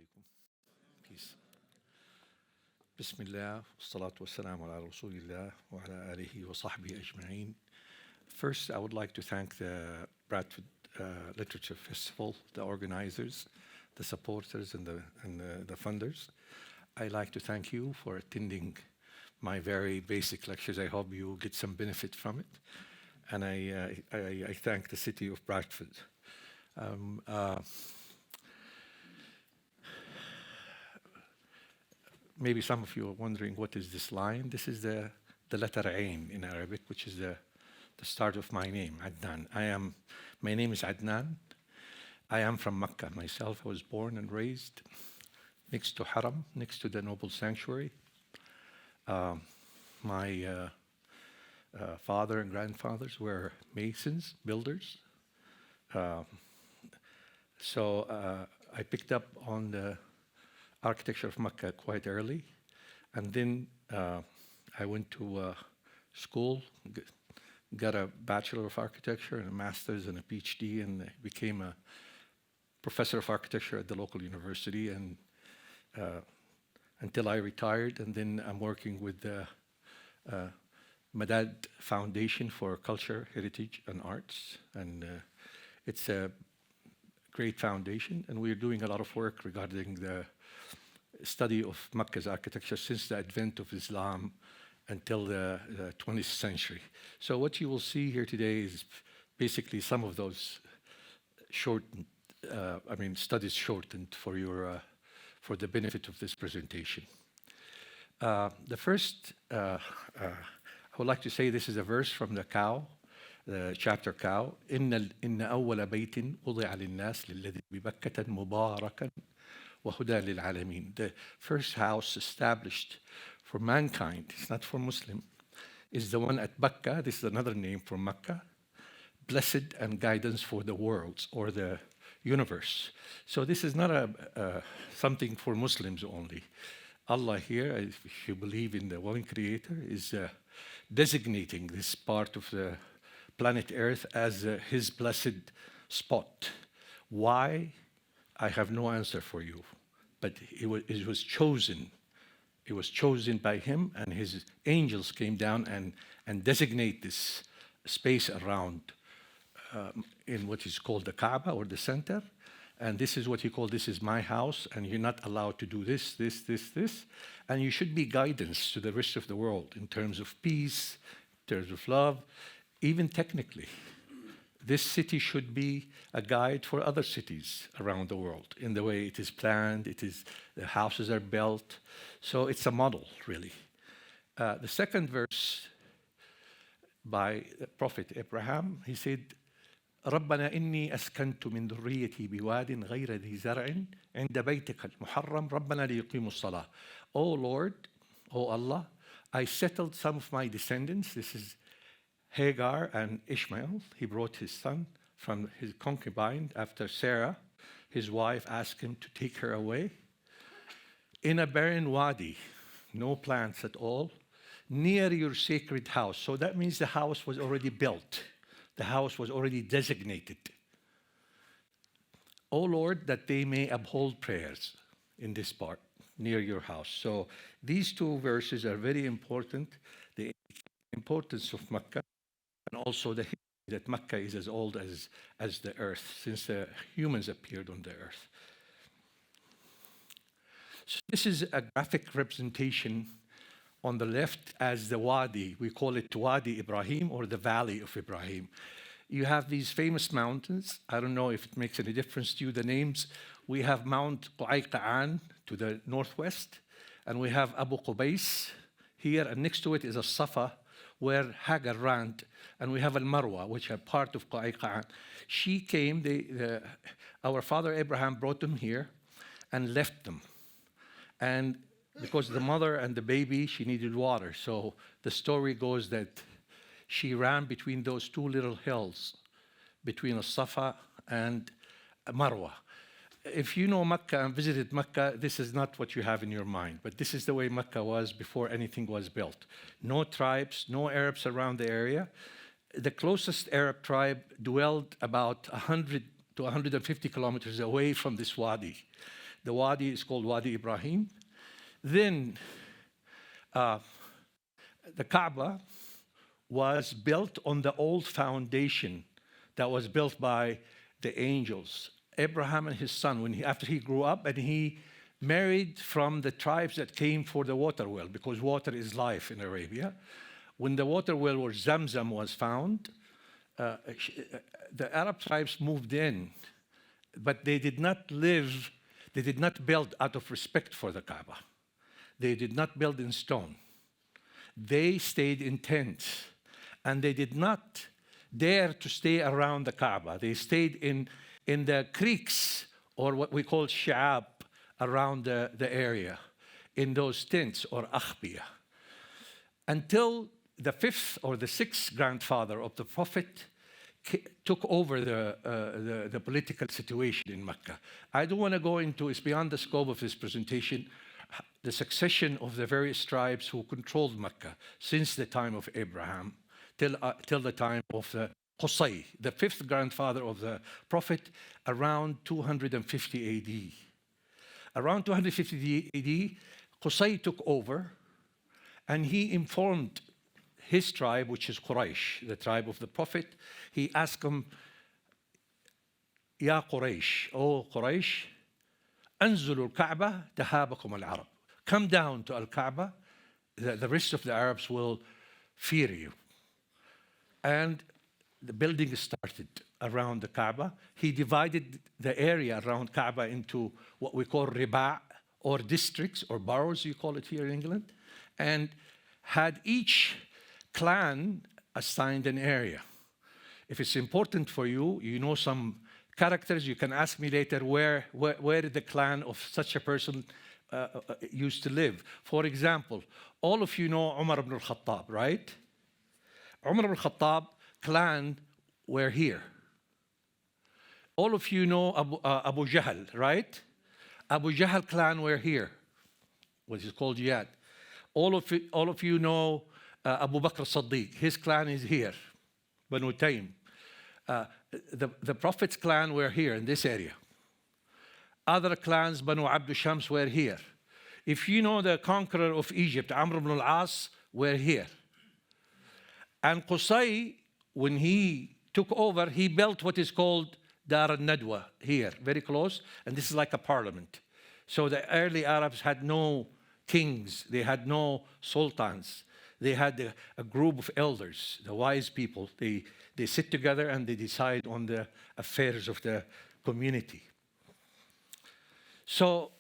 alaikum. Peace. Bismillah, wassalatu wassalamu ala rasulillah wa ala alihi wa sahbihi ajma'in. First, I would like to thank the Bradford Literature Festival, the organizers, the supporters, and the funders. I'd like to thank you for attending my very basic lectures. I hope you get some benefit from it. And I thank the city of Bradford. Maybe some of you are wondering, what is this line? This is the letter Ain in Arabic, which is the start of my name, Adnan. My name is Adnan. I am from Makkah myself. I was born and raised next to Haram, next to the noble sanctuary. My father and grandfathers were masons, builders. So I picked up on the architecture of Makkah quite early. And then I went to school, got a Bachelor of Architecture and a Master's and a PhD, and became a professor of architecture at the local university and until I retired. And then I'm working with the Madad Foundation for Culture, Heritage, and Arts. And it's a great foundation, and we're doing a lot of work regarding the study of Makkah's architecture since the advent of Islam until the 20th century. So what you will see here today is basically some of those studies shortened for the benefit of this presentation. The first, I would like to say this is a verse from the cow, the chapter cow. إن أول بيت وضع للناس للذي ببكة مباركا وهدى للعالمين. The first house established for mankind, it's not for Muslim, is the one at Makkah. This is another name for Makkah, blessed and guidance for the worlds or the universe. So this is not something for Muslims only. Allah here, if you believe in the one creator, is designating this part of the planet Earth as his blessed spot. Why? I have no answer for you, but it was chosen. It was chosen by him, and his angels came down and designate this space around in what is called the Kaaba, or the center. And this is what he called, this is my house, and you're not allowed to do this. And you should be guidance to the rest of the world in terms of peace, in terms of love, even technically. This city should be a guide for other cities around the world in the way it is planned, the houses are built. So it's a model, really. The second verse by the Prophet Abraham, he said, ربنا إني أسكنت من ذريتي بواد غير ذي زرع عند بيتك المحرم ربنا ليقيموا الصلاة. Oh Lord, oh Allah, I settled some of my descendants. This is Hagar and Ishmael. He brought his son from his concubine after Sarah, his wife, asked him to take her away. In a barren wadi, no plants at all, near your sacred house. So that means the house was already built. The house was already designated. O Lord, that they may uphold prayers in this part, near your house. So these two verses are very important. The importance of Makkah, and also the history that Makkah is as old as the earth, since the humans appeared on the earth. So this is a graphic representation on the left as the Wadi. We call it Wadi Ibrahim, or the Valley of Ibrahim. You have these famous mountains. I don't know if it makes any difference to you, the names. We have Mount Qu'ayqa'an to the northwest, and we have Abu Qubais here, and next to it is a Safa, where Hagar ran, and we have Al-Marwa, which are part of Qu'ayqa'an. She came, our father Abraham brought them here and left them. And because the mother and the baby, she needed water. So the story goes that she ran between those two little hills, between Al-Safa and Marwa. If you know Makkah and visited Makkah, this is not what you have in your mind, but this is the way Makkah was before anything was built. No tribes, no Arabs around the area. The closest Arab tribe dwelled about 100 to 150 kilometers away from this wadi. The wadi is called Wadi Ibrahim. Then the Kaaba was built on the old foundation that was built by the angels. Abraham and his son, after he grew up, and he married from the tribes that came for the water well, because water is life in Arabia. When the water well where Zamzam was found, the Arab tribes moved in, but they did not build out of respect for the Kaaba. They did not build in stone. They stayed in tents, and they did not dare to stay around the Kaaba. They stayed in the creeks, or what we call sha'ab, around the area, in those tents, or akhbiya. Until the fifth or the sixth grandfather of the Prophet took over the political situation in Mecca. I don't want to go into, it's beyond the scope of this presentation, the succession of the various tribes who controlled Mecca since the time of Abraham till the time of the Qusay, the fifth grandfather of the Prophet, around 250 AD. Around 250 AD, Qusay took over, and he informed his tribe, which is Quraysh, the tribe of the Prophet. He asked them, Ya Quraysh, O Quraysh, أنزلوا الكعبة تهابكم العرب. Come down to Al-Kaaba, the rest of the Arabs will fear you. And the building started around the Kaaba. He divided the area around Kaaba into what we call riba', or districts, or boroughs, you call it here in England, and had each clan assigned an area. If it's important for you, you know some characters, you can ask me later where the clan of such a person used to live. For example, all of you know Umar ibn al-Khattab, right? Umar ibn al-Khattab clan were here. All of you know Abu Jahl, right? Abu Jahl clan were here, which is called Jihad. All of you know Abu Bakr Siddiq. His clan is here, Banu Taym. The Prophet's clan were here in this area. Other clans, Banu Abd Shams, were here. If you know the conqueror of Egypt, Amr ibn al-As, were here. And Qusay, when he took over, he built what is called Dar al-Nadwa here, very close, and this is like a parliament. So the early Arabs had no kings, they had no sultans. They had a group of elders, the wise people. They sit together and they decide on the affairs of the community. So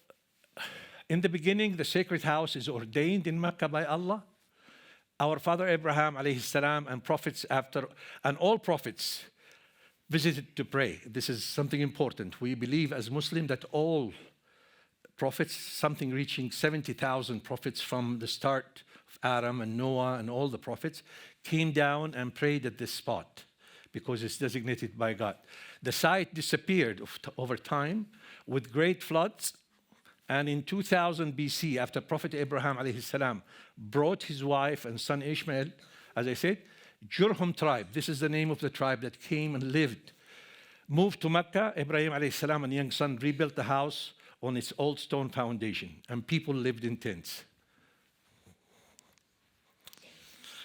in the beginning, the sacred house is ordained in Mecca by Allah. Our father Abraham alayhi salam and prophets after, and all prophets visited to pray. This is something important. We believe as Muslims that all prophets, something reaching 70,000 prophets from the start of Adam and Noah and all the prophets, came down and prayed at this spot because it's designated by God. The site disappeared over time with great floods, and in 2000 BC, after Prophet Abraham alayhi salam brought his wife and son Ishmael, as I said, Jurhum tribe, this is the name of the tribe that came and lived, moved to Mecca. Ibrahim alayhi salam and young son rebuilt the house on its old stone foundation, and people lived in tents.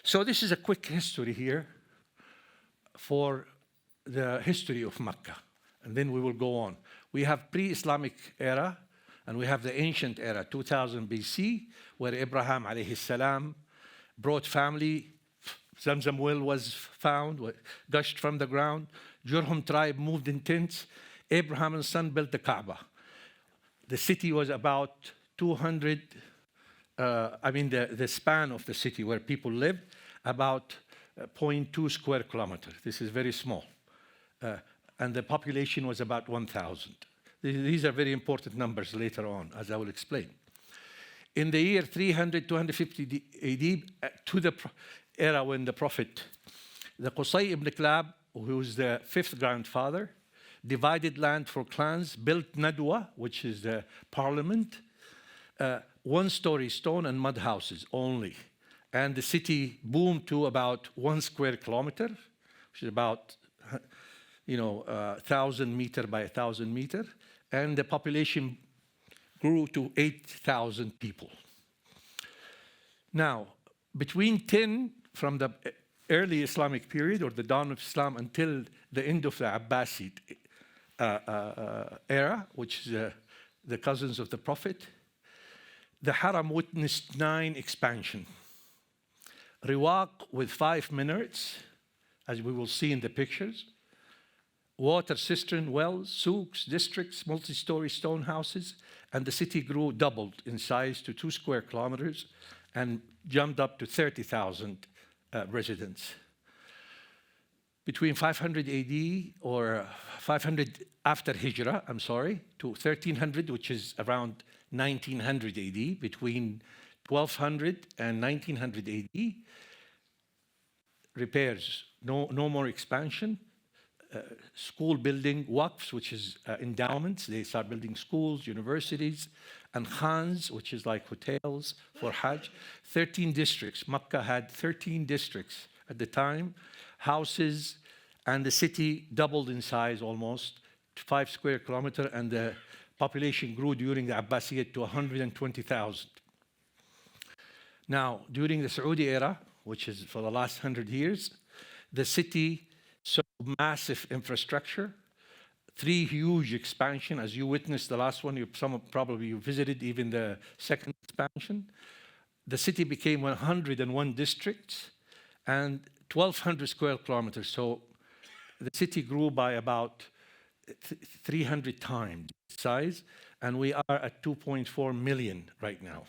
So this is a quick history here for the history of Mecca, and then we will go on. We have pre-Islamic era, and we have the ancient era, 2000 BC, where Abraham alayhi salam brought family. Zamzam well was found, gushed from the ground. Jurhum tribe moved in tents. Abraham and son built the Kaaba. The city was about 200, the span of the city where people lived, about 0.2 square kilometers. This is very small. And the population was about 1,000. These are very important numbers later on, as I will explain. In the year 300, 250 AD, to the era when the Prophet, the Qusay ibn Kilab, who is the fifth grandfather, divided land for clans, built Nadwa, which is the parliament, one-story stone and mud houses only. And the city boomed to about 1 square kilometer, which is about 1,000 meter by 1,000 meter. And the population grew to 8,000 people. Now, between 10, from the early Islamic period or the dawn of Islam until the end of the Abbasid era, which is the cousins of the Prophet, the Haram witnessed 9 expansion. Riwaq with 5 minarets, as we will see in the pictures, water cistern wells, souks, districts, multi-story stone houses, and the city doubled in size to 2 square kilometers and jumped up to 30,000 residents. Between 500 AD or 500 after Hijrah, to 1300, which is around 1900 AD, between 1200 and 1900 AD, repairs, no more expansion, school building, waqfs, which is endowments. They start building schools, universities, and khans, which is like hotels for Hajj. 13 districts. Makkah had 13 districts at the time, houses, and the city doubled in size almost to 5 square kilometers, and the population grew during the Abbasidiyat to 120,000. Now, during the Saudi era, which is for the last 100 years, the city saw massive infrastructure, 3 huge expansion, as you witnessed the last one, some probably you visited even the second expansion. The city became 101 districts and 1,200 square kilometers. So the city grew by about 300 times size, and we are at 2.4 million right now.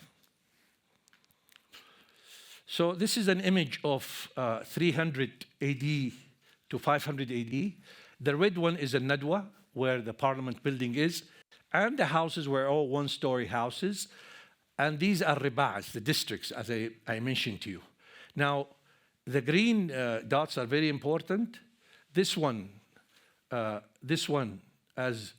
So this is an image of 300 AD to 500 AD. The red one is a Nadwa, where the parliament building is, and the houses were all 1-story houses. And these are riba'as, the districts, as I mentioned to you. Now, the green dots are very important. This one, as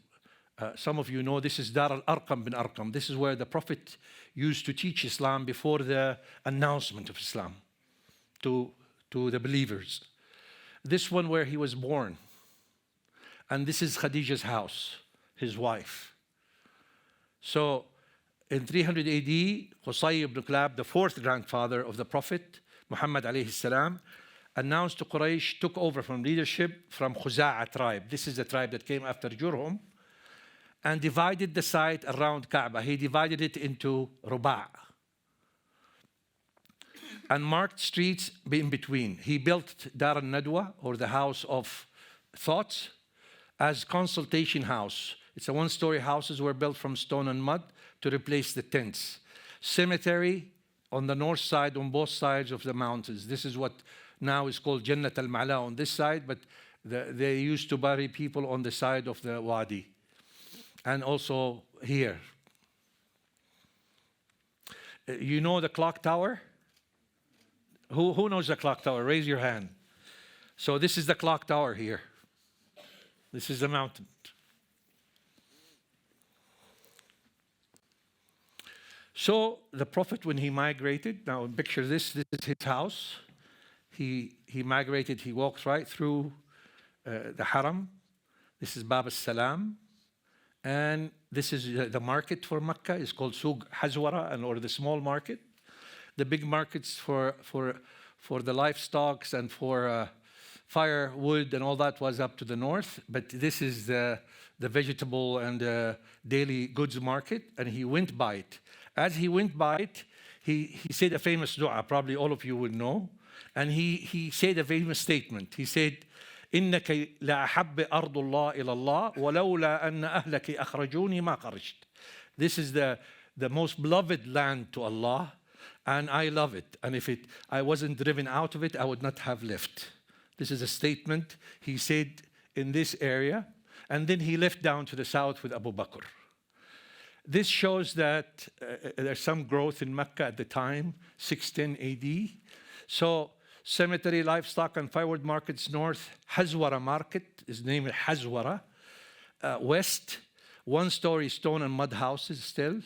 some of you know, this is Dar al-Arqam bin Arqam. This is where the Prophet used to teach Islam before the announcement of Islam to the believers. This one where he was born. And this is Khadija's house, his wife. So in 300 AD, Qusay ibn Kilab, the 4th grandfather of the Prophet, Muhammad alayhi salam, announced to Quraysh, took over from leadership from Khuza'a tribe. This is the tribe that came after Jurhum, and divided the site around Kaaba. He divided it into ruba' and marked streets in between. He built Dar al-Nadwa, or the house of thoughts, as consultation house. It's a 1-story houses were built from stone and mud to replace the tents. Cemetery on the north side, on both sides of the mountains. This is what now is called Jannat al-Ma'la on this side, but they used to bury people on the side of the wadi. And also here. You know the clock tower? Who knows the clock tower? Raise your hand. So this is the clock tower here. This is the mountain. So the Prophet, when he migrated, now picture this is his house. He migrated, he walked right through the Haram. This is Bab al-Salam. And this is the market for Makkah. It's called Suq Hazwara, or the small market. The big markets for the livestock and for firewood and all that was up to the north. But this is the vegetable and daily goods market, and he went by it. As he went by it, he said a famous dua, probably all of you will know. And he said a famous statement. He said, إنك لأحب أرض الله إلى الله ولولا أن أهلك أخرجوني ما خرجت. This is the most beloved land to Allah, and I love it. And if I wasn't driven out of it, I would not have left. This is a statement he said in this area, and then he left down to the south with Abu Bakr. This shows that there's some growth in Mecca at the time, 610 AD. So cemetery, livestock, and firewood markets north. Hazwara market is named Hazwara. West, 1-story stone and mud houses still.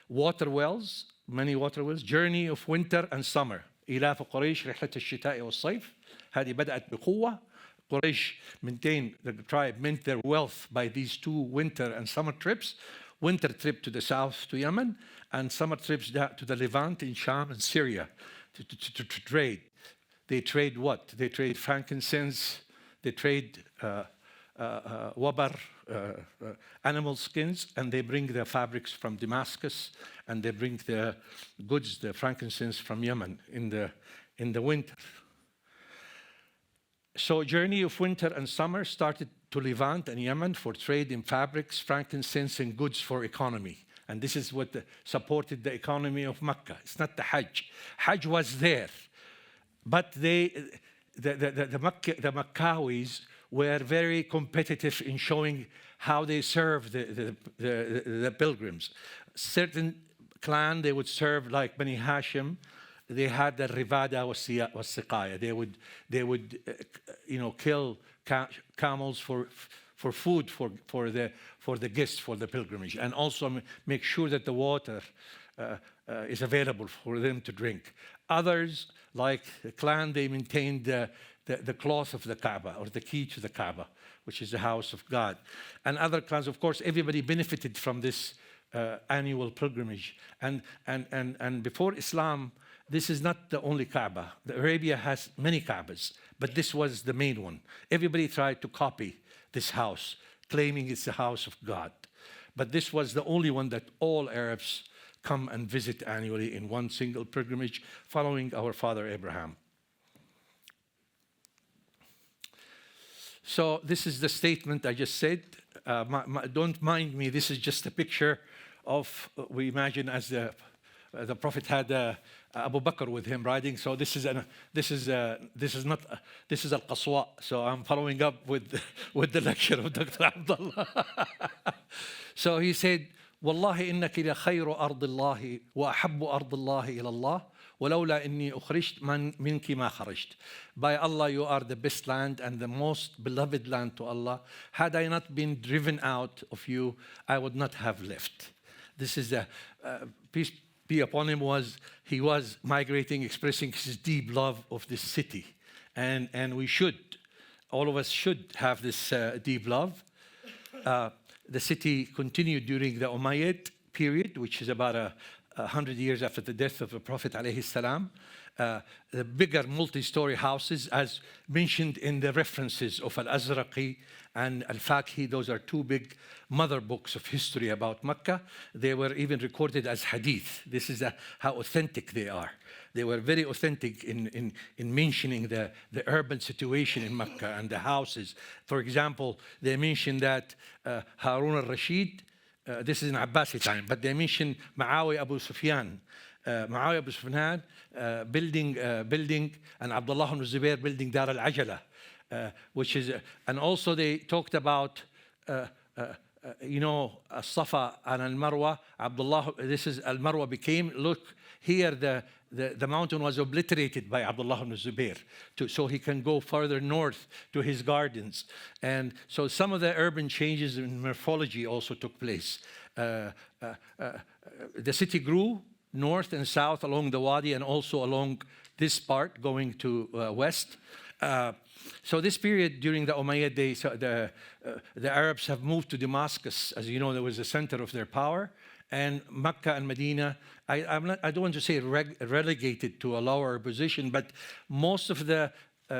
Water wells, many water wells. Journey of winter and summer. إلاف قريش رحلة الشتاء والصيف. هذه بدأت بقوة. Quraysh maintained, the tribe meant their wealth by these 2 winter and summer trips. winter trip to the south to Yemen, and summer trips down to the Levant in Sham and Syria to trade. They trade what? They trade frankincense, they trade wabar, animal skins, and they bring the fabrics from Damascus, and they bring the goods, the frankincense from Yemen in the winter. So journey of winter and summer started to Levant and Yemen for trade in fabrics, frankincense, and goods for economy. And this is what supported the economy of Makkah. It's not the Hajj. Hajj was there, but the Makkawis were very competitive in showing how they serve the pilgrims. Certain clan, they would serve like Bani Hashim. They had the rivada was siqaya. They would kill camels for food for the guests, for the pilgrimage, and also make sure that the water is available for them to drink. Others, like the clan, they maintained the cloth of the Kaaba, or the key to the Kaaba, which is the house of God. And other clans, of course, everybody benefited from this annual pilgrimage. And before Islam, this is not the only Kaaba. Arabia has many Kaabas, but this was the main one. Everybody tried to copy this house, claiming it's the house of God. But this was the only one that all Arabs come and visit annually in one single pilgrimage, following our father Abraham. So this is the statement I just said. Don't mind me, this is just a picture of, we imagine as the Prophet had Abu Bakr with him riding. So this is al-Qaswa. So I'm following up with the lecture of Dr. Abdullah. So he said, "Wallahi innaki la khayru ardillahi wa ahabbu ardillahi ila Allah. ولولا إني أخرجت منك ما خرجت." By Allah, you are the best land and the most beloved land to Allah. Had I not been driven out of you, I would not have left. This is the peace be upon him. He was migrating, expressing his deep love of this city, and we should, all of us should have this deep love. The city continued during the Umayyad period, which is about 100 years after the death of the Prophet alayhi salam. The bigger multi-story houses, as mentioned in the references of Al-Azraqi and Al-Fakhi, those are two big mother books of history about Makkah. They were even recorded as hadith. This is how authentic they are. They were very authentic in mentioning the urban situation in Makkah and the houses. For example, they mention that Harun al-Rashid, this is in Abbasi time, but they mention Muawiyah Abu Sufyan. Muawiyah Abu Sufyan building, and Abdullah ibn Zubair building Dar al-Ajala, which is, and also they talked about, Safa and Al-Marwa. Abdullah, this is Al-Marwa became, look, here the mountain was obliterated by Abdullah ibn Zubair, so he can go further north to his gardens. And so some of the urban changes in morphology also took place. The city grew north and south along the Wadi, and also along this part going to west. So this period during the Umayyad days, the Arabs have moved to Damascus. As you know, there was the center of their power. And Makkah and Medina, I don't want to say relegated to a lower position, but most of the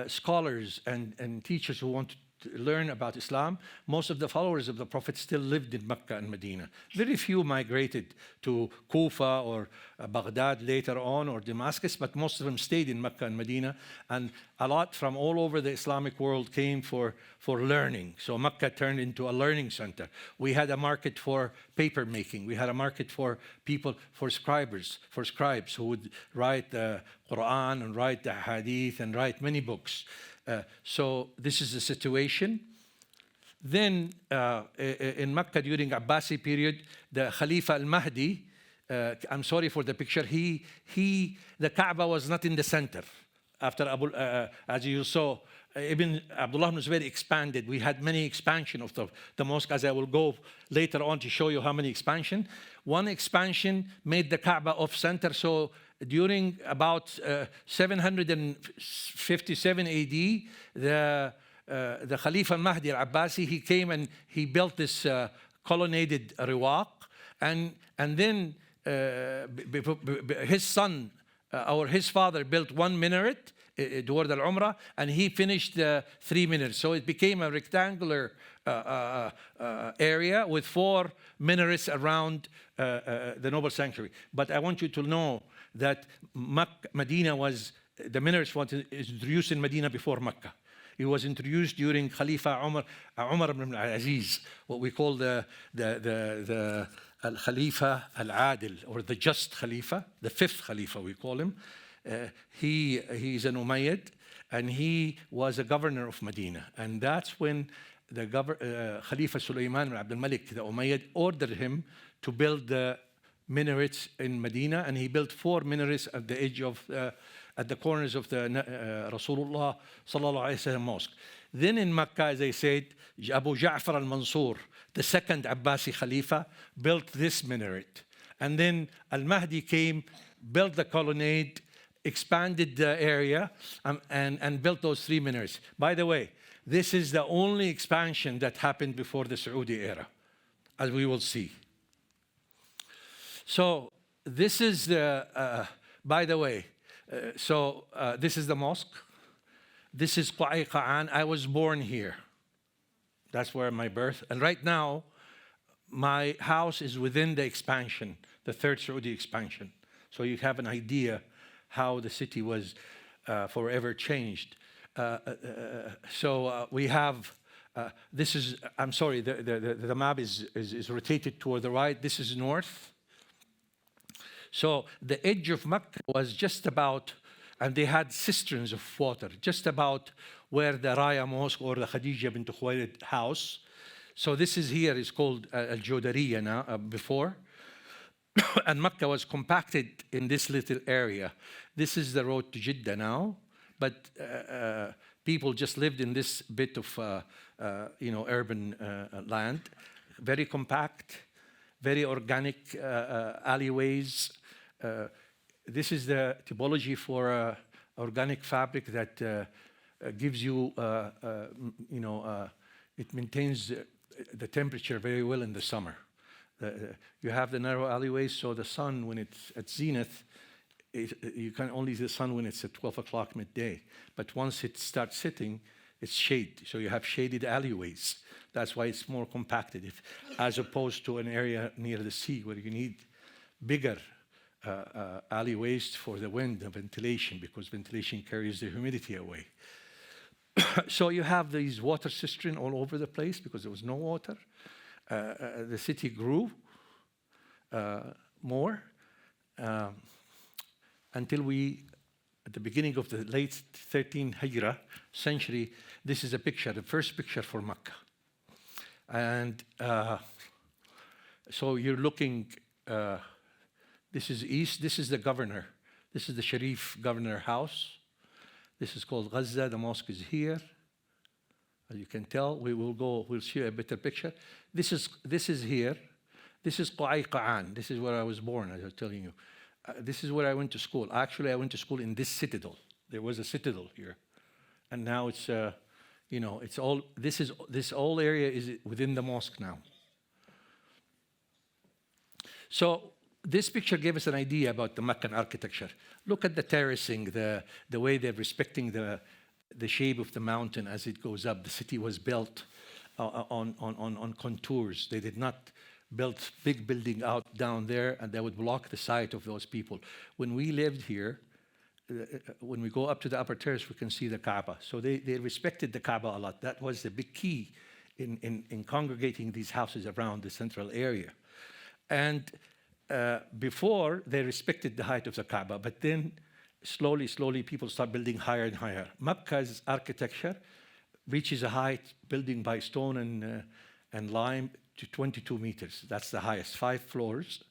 scholars and teachers who want to learn about Islam, most of the followers of the Prophet still lived in Makkah and Medina. Very few migrated to Kufa or Baghdad later on, or Damascus, but most of them stayed in Makkah and Medina. And a lot from all over the Islamic world came for learning. So Makkah turned into a learning center. We had a market for paper making. We had a market for people, for scribes who would write the Quran and write the Hadith and write many books. So this is the situation. Then in Makkah during Abbasi period, the Khalifa al-Mahdi, I'm sorry for the picture, the Kaaba was not in the center. After as you saw, Ibn Abdullah ibn Zubayr expanded. We had many expansion of the mosque, as I will go later on to show you how many expansion. One expansion made the Kaaba off center, so during about 757 AD, the Khalifa al-Mahdi al-Abbasi, he came and he built this colonnaded riwaq, And then his son or his father built one minaret toward al-Umrah, and he finished 3 minarets. So it became a rectangular area with 4 minarets around the noble sanctuary. But I want you to know that Medina was, the minarets was introduced in Medina before Makkah. It was introduced during Khalifa Umar ibn al-Aziz, what we call the Al-Khalifa al-Adil, or the just Khalifa, the 5th Khalifa we call him. He's an Umayyad, and he was a governor of Medina. And that's when the Khalifa Sulaiman ibn Abdul Malik, the Umayyad, ordered him to build the minarets in Medina, and he built 4 minarets at the edge of at the corners of the Rasulullah sallallahu alaihi wasallam mosque. Then in Makkah, as I said, Abu Ja'far al-Mansur, the 2nd Abbasi Khalifa, built this minaret. And then Al-Mahdi came, built the colonnade, expanded the area, and built those 3 minarets. By the way, this is the only expansion that happened before the Saudi era, as we will see. So this is the, by the way, this is the mosque. This is Qa'i Qa'an. I was born here. That's where my birth. And right now, my house is within the expansion, the 3rd Saudi expansion. So you have an idea how the city was forever changed. We have, this is, I'm sorry, the map is rotated toward the right. This is north. So the edge of Makkah was just about, and they had cisterns of water, just about where the Raya Mosque or the Khadija bint Khuwaylid house. So this is here is called Al-Jodariya now, before. And Makkah was compacted in this little area. This is the road to Jeddah now, but people just lived in this bit of urban land, very compact, very organic alleyways. This is the typology for organic fabric that gives you, it maintains the temperature very well in the summer. You have the narrow alleyways, so the sun, when it's at zenith, you can only see the sun when it's at 12 o'clock midday. But once it starts setting, it's shade. So you have shaded alleyways. That's why it's more compacted, as opposed to an area near the sea where you need bigger alleyways for the wind and ventilation, because ventilation carries the humidity away. So you have these water cisterns all over the place because there was no water. The city grew more until at the beginning of the late 13th Hijrah century, this is a picture, the first picture for Makkah. And so you're looking, this is east, this is the governor. This is the Sharif governor house. This is called Gaza, the mosque is here. As you can tell, we'll see a better picture. This is here. This is Qa'i Qa'an. This is where I was born, as I was telling you. This is where I went to school. Actually, I went to school in this citadel. There was a citadel here. And now it's, it's all, this whole area is within the mosque now. So this picture gave us an idea about the Meccan architecture. Look at the terracing, the way they're respecting the shape of the mountain as it goes up. The city was built on contours. They did not build big building out down there, and that would block the sight of those people. When we lived here, when we go up to the upper terrace, we can see the Kaaba. So they respected the Kaaba a lot. That was the big key in congregating these houses around the central area. And before, they respected the height of the Kaaba, but then slowly people start building higher and higher. Makkah's architecture reaches a height, building by stone and lime, to 22 meters. That's the highest, 5 floors.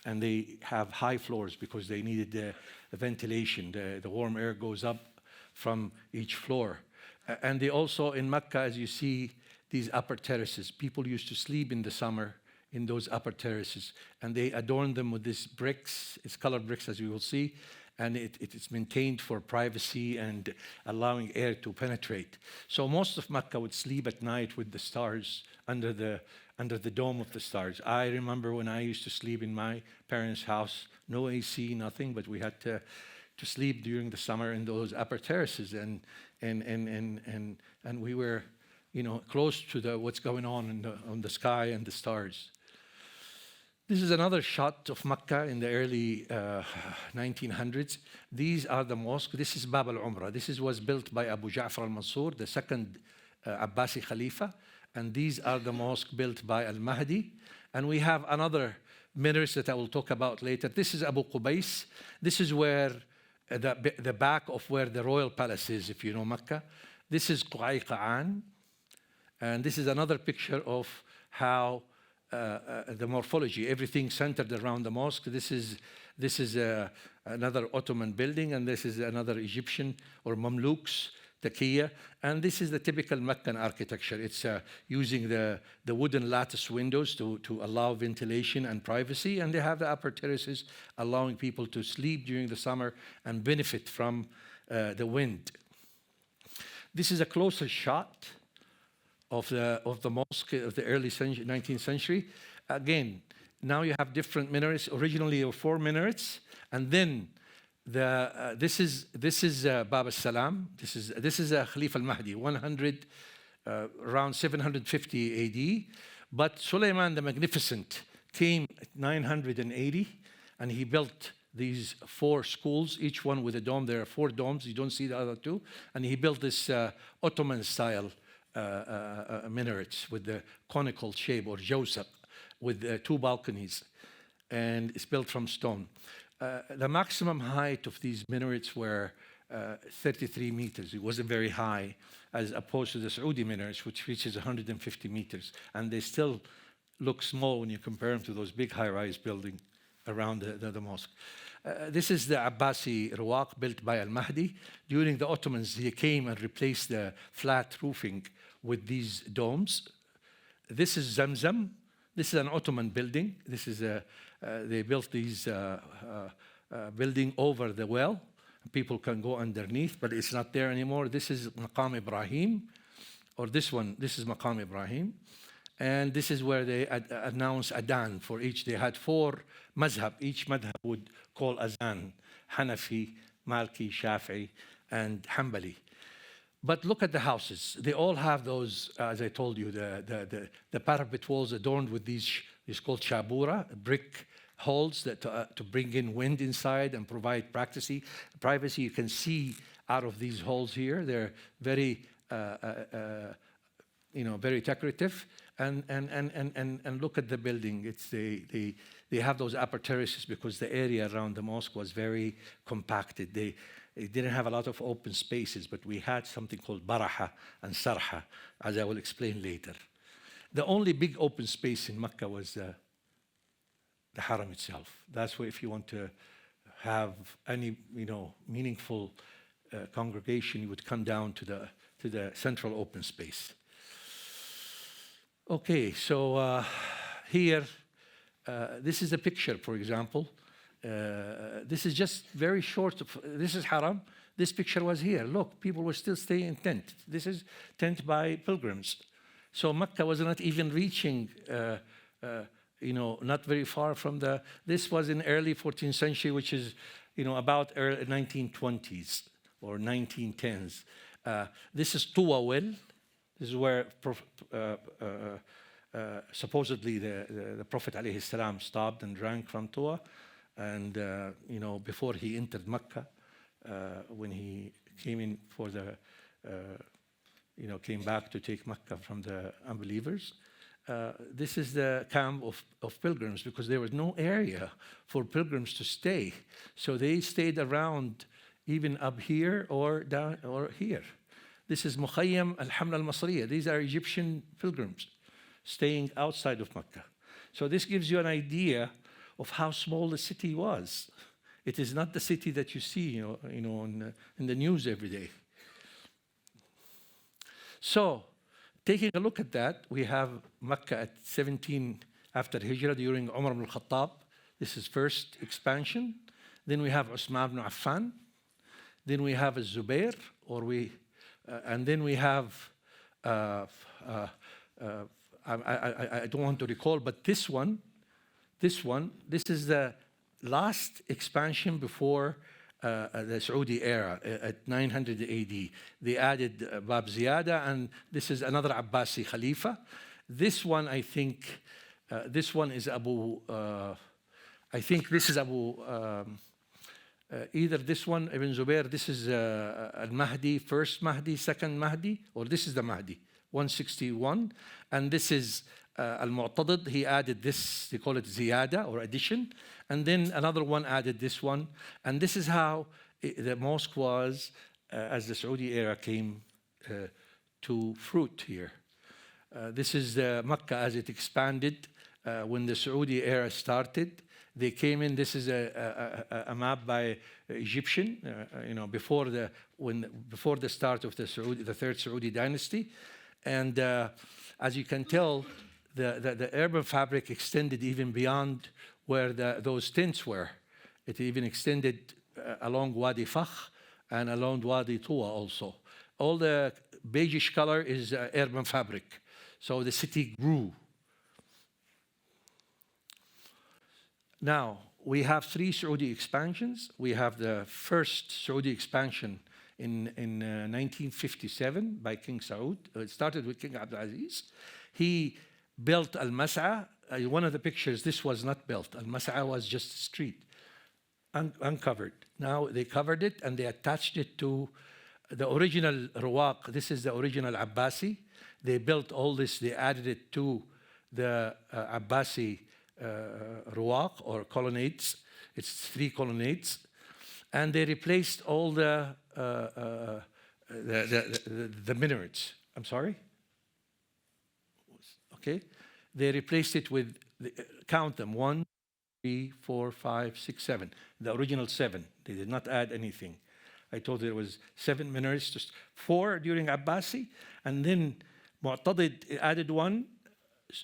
And they have high floors because they needed the ventilation. The warm air goes up from each floor. And they also, in Makkah, as you see, these upper terraces. People used to sleep in the summer in those upper terraces. And they adorn them with these bricks. It's colored bricks, as you will see. And it's maintained for privacy and allowing air to penetrate. So most of Makkah would sleep at night with the stars under the under the dome of the stars. I remember when I used to sleep in my parents' house, no AC, nothing, but we had to sleep during the summer in those upper terraces, and we were, close to what's going on the sky and the stars. This is another shot of Makkah in the early 1900s. These are the mosques. This is Bab al-Umrah. Was built by Abu Ja'far al-Mansur, the second Abbasi Khalifa. And these are the mosques built by al-Mahdi. And we have another minarets that I will talk about later. This is Abu Qubais. This is where the back of where the royal palace is, if you know Makkah. This is Qu'ayqa'an. And this is another picture of how the morphology, everything centered around the mosque. This is another Ottoman building, and this is another Egyptian or Mamluks, Taqiyya. And this is the typical Meccan architecture. It's using the wooden lattice windows to allow ventilation and privacy, and they have the upper terraces allowing people to sleep during the summer and benefit from the wind. This is a closer shot of the mosque of the early 19th century. Again, now you have different minarets. Originally, there were 4 minarets, and then this is Bab al-Salam. This is Khalifa al-Mahdi, around 750 AD. But Suleiman the Magnificent came at 980, and he built these 4 schools, each one with a dome. There are 4 domes. You don't see the other 2, and he built this Ottoman style minarets with the conical shape, or jawsaq, with 2 balconies, and it's built from stone. The maximum height of these minarets were 33 meters. It wasn't very high, as opposed to the Saudi minarets, which reaches 150 meters, and they still look small when you compare them to those big high-rise buildings around the mosque. This is the Abbasi Rawaq built by al-Mahdi. During the Ottomans, he came and replaced the flat roofing with these domes. This is Zamzam. This is an Ottoman building. This is they built these building over the well. People can go underneath, but it's not there anymore. This is Maqam Ibrahim, or this one. This is Maqam Ibrahim. And this is where they announced Adhan for each. They had 4 mazhab. Each madhab would call Azan: Hanafi, Malki, Shafi'i, and Hanbali. But look at the houses. They all have those, as I told you, the parapet walls adorned with these called shabura, brick holes that to bring in wind inside and provide privacy. You can see out of these holes here. They're very, very decorative. And look at the building. They have those upper terraces because the area around the mosque was very compacted. They didn't have a lot of open spaces, but we had something called baraha and sarha, as I will explain later. The only big open space in Makkah was the Haram itself. That's where, if you want to have any meaningful congregation, you would come down to the central open space. Okay, so here, this is a picture, for example. This is just very short. This is Haram. This picture was here. Look, people were still staying in tent. This is tent by pilgrims. So Makkah was not even reaching, not very far from this was in early 14th century, which is, about early 1920s or 1910s. This is Tuwa well. This is where supposedly the Prophet ﷺ stopped and drank from Tuwa. And, before he entered Makkah, when he came in for came back to take Makkah from the unbelievers. This is the camp of pilgrims, because there was no area for pilgrims to stay. So they stayed around, even up here or down or here. This is Mukhayyam al-Hamla al-Masriya. These are Egyptian pilgrims staying outside of Makkah. So this gives you an idea of how small the city was. It is not the city that you see, in the news every day. So, taking a look at that, we have Makkah at 17 after Hijrah during Umar ibn al-Khattab. This is first expansion. Then we have Uthman ibn Affan. Then we have Zubair, and then we have I don't want to recall, but this is the last expansion before the Saudi era at 900 AD. They added Bab Ziyada, and this is another Abbasi Khalifa. This one, I think, this one is Abu, I think this is Abu, either this one, Ibn Zubair, this is Al-Mahdi, first Mahdi, second Mahdi, or this is the Mahdi, 161. And this is Al-Mu'tadid. He added this, they call it Ziyada or addition. And then another one added this one. And this is how the mosque was as the Saudi era came to fruit here. This is Makkah as it expanded when the Saudi era started. They came in. This is a map by Egyptian, before the start of the third Saudi dynasty, and as you can tell, the urban fabric extended even beyond where those tents were. It even extended along Wadi Fakh and along Wadi Tuwa also. All the beigeish color is urban fabric. So the city grew. Now, we have 3 Saudi expansions. We have the first Saudi expansion in 1957 by King Saud. It started with King Abdulaziz. He built Al-Mas'a. One of the pictures, this was not built. Al-Mas'a was just a street, uncovered. Now they covered it and they attached it to the original Ruwaq. This is the original Abbasi. They built all this, they added it to the Abbasi Ruwaq or colonnades. It's 3 colonnades. And they replaced all the minarets. I'm sorry? Okay. They replaced it with, count them, 1, 3, 4, 5, 6, 7. The original 7. They did not add anything. I told you there was 7 minarets, just 4 during Abbasi, and then Mu'tadid added 1,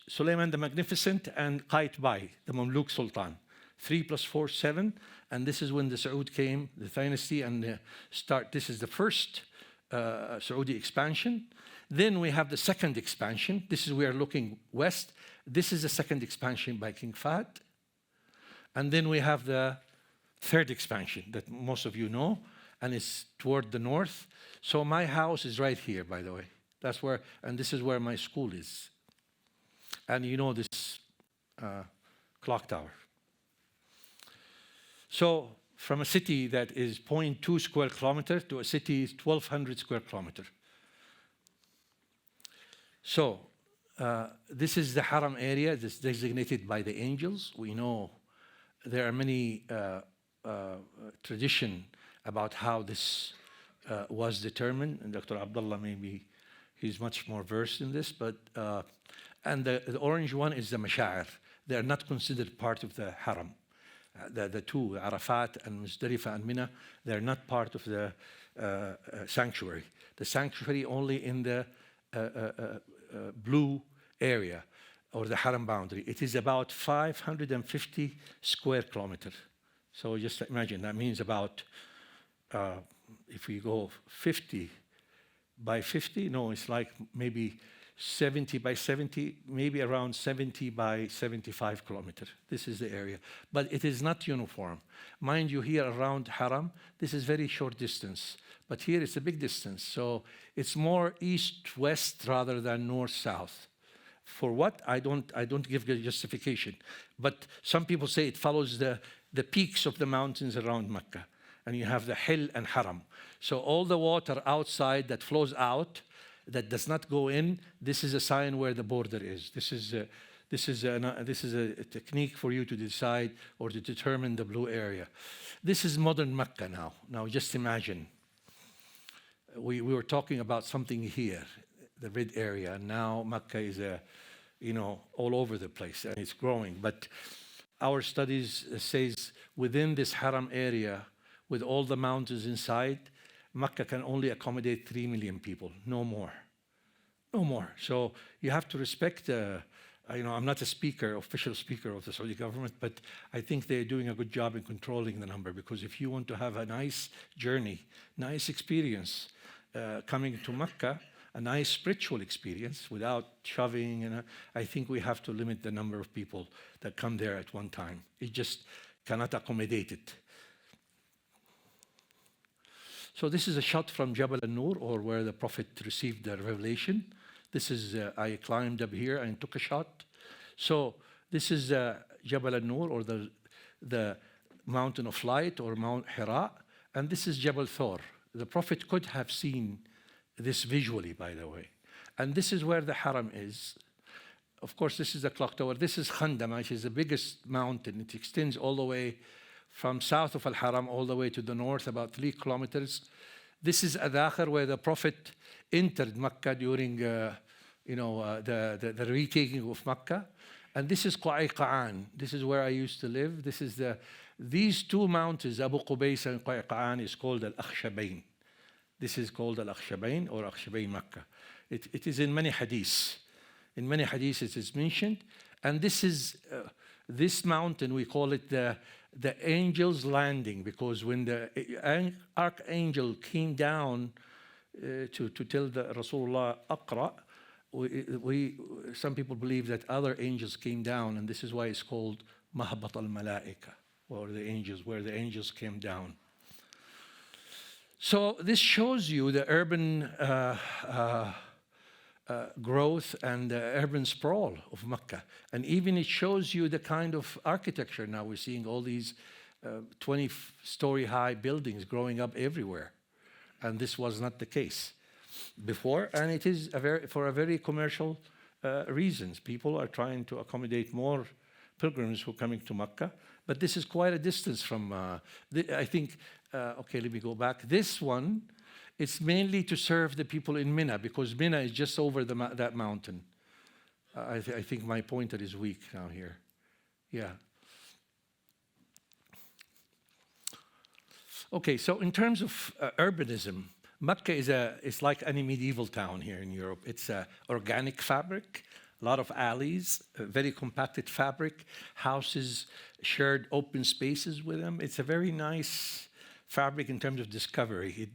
Suleiman the Magnificent, and Qaitbay, the Mamluk Sultan. 3 + 4, 7, and this is when the Saud came, the dynasty, and the start. This is the first Saudi expansion. Then we have the second expansion. This is, we are looking west. This is the second expansion by King Fahd. And then we have the third expansion that most of you know, and it's toward the north. So my house is right here, by the way. That's where, and this is where my school is. And you know this clock tower. So from a city that is 0.2 square kilometer to a city is 1,200 square kilometer. So this is the Haram area that's designated by the angels. We know there are many tradition about how this was determined, and Dr. Abdullah maybe he's much more versed in this, but and the orange one is the Masha'ir. They are not considered part of the Haram. The 2, Arafat and Muzdalifah and Mina, they're not part of the sanctuary. The sanctuary only in the blue area or the Haram boundary. It is about 550 square kilometers. So just imagine, that means about, if we go 50 by 50, no, it's like maybe 70 by 70, maybe around 70 by 75 kilometers. This is the area. But it is not uniform. Mind you, here around Haram, this is very short distance. But here it's a big distance. So it's more east-west rather than north-south. For what? I don't give a justification. But some people say it follows the peaks of the mountains around Mecca. And you have the Hill and Haram. So all the water outside that flows out, that does not go in, this is a sign where the border is. This is a technique for you to decide or to determine the blue area. This is modern Mecca now. Now just imagine. We were talking about something here, the red area, and now Mecca is all over the place and it's growing. But our studies says within this Haram area, with all the mountains inside, Mecca can only accommodate 3 million people, no more. No more. So you have to respect, I'm not a speaker, official speaker of the Saudi government, but I think they're doing a good job in controlling the number, because if you want to have a nice journey, nice experience coming to Mecca, a nice spiritual experience without shoving. And I think we have to limit the number of people that come there at one time. It just cannot accommodate it. So this is a shot from Jabal al-Nur, or where the Prophet received the revelation. This is, I climbed up here and took a shot. So this is Jabal al-Nur, or the mountain of light, or Mount Hira. And this is Jabal Thor. The Prophet could have seen this visually, by the way. And this is where the Haram is. Of course, this is the clock tower. This is Khandama, which is the biggest mountain. It extends all the way from south of al-Haram all the way to the north, about 3 kilometers. This is Adakhir, where the Prophet entered Makkah during the retaking of Makkah. And this is Qa'an. This is where I used to live. This is these 2 mountains, Abu Qubays and Qa'an, is called al-Akhshabain. This is called al-Akhshabain, or Akhshabain Makkah. It is in many hadiths. In many hadiths it is mentioned. And this is this mountain, we call it the angel's landing, because when the archangel came down to tell the Rasulullah Aqra, some people believe that other angels came down, and this is why it's called Mahbat al-Malaika, or the angels, where the angels came down. So this shows you the urban growth and the urban sprawl of Makkah. And even it shows you the kind of architecture. Now we're seeing all these 20-story high buildings growing up everywhere. And this was not the case before. And it is for a very commercial reasons. People are trying to accommodate more pilgrims who are coming to Makkah. But this is quite a distance from, I think, okay, let me go back. This one, it's mainly to serve the people in Mina, because Mina is just over that mountain. I think my pointer is weak now here. Yeah. Okay, so in terms of urbanism, Makkah is like any medieval town here in Europe. It's organic fabric, a lot of alleys, very compacted fabric, houses, shared open spaces with them. It's a very nice fabric in terms of discovery.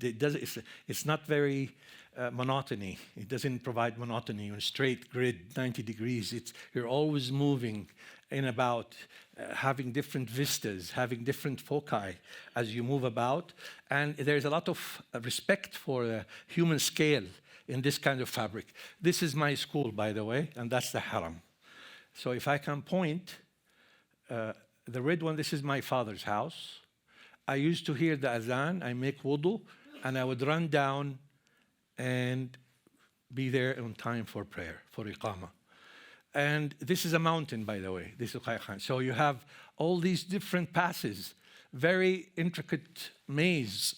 It's not very monotony. It doesn't provide monotony on a straight grid, 90 degrees. You're always moving in about, having different vistas, having different foci as you move about. And there's a lot of respect for the human scale in this kind of fabric. This is my school, by the way, and that's the Haram. So if I can point, the red one, this is my father's house. I used to hear the adhan, I make wudu, and I would run down and be there on time for prayer, for iqamah. And this is a mountain, by the way. This is Qayhan. So you have all these different passes, very intricate maze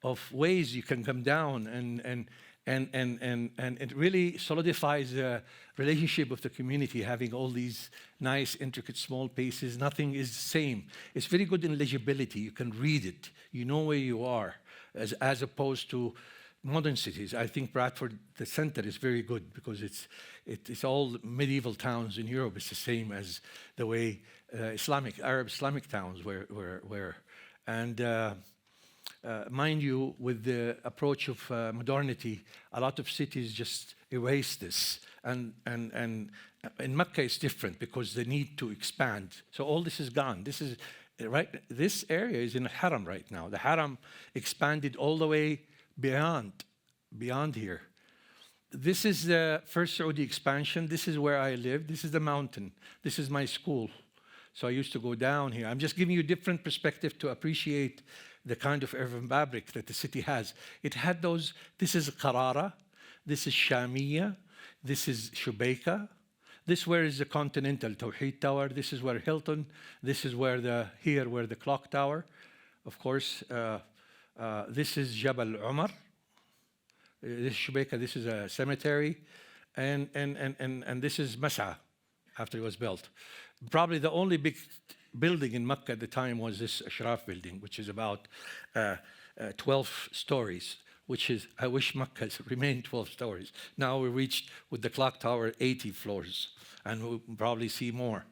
of ways you can come down, and it really solidifies the relationship of the community, having all these nice, intricate, small spaces. Nothing is the same. It's very good in legibility. You can read it. You know where you are, as opposed to modern cities. I think Bradford, the center, is very good, because it's all medieval towns in Europe. It's the same as the way Arab Islamic towns were. And mind you, with the approach of modernity, a lot of cities just erase this. And in Makkah, it's different, because they need to expand. So all this is gone. This area is in al-Haram right now. The Haram expanded all the way beyond here. This is the first Saudi expansion. This is where I live. This is the mountain. This is my school. So I used to go down here. I'm just giving you a different perspective to appreciate the kind of urban fabric that the city has. It had those. This is Qarara. This is Shamiya. This is Shubayka. This where is the Continental Tawheed Tower. This is where Hilton. This is where the clock tower. Of course, this is Jabal Umar. This is Shubayka. This is a cemetery, and this is Masa, after it was built. Probably the only big building in Makkah at the time was this Ashraf building, which is about 12 stories. Which is, I wish Makkah remained 12 stories. Now we reached, with the clock tower, 80 floors, and we'll probably see more.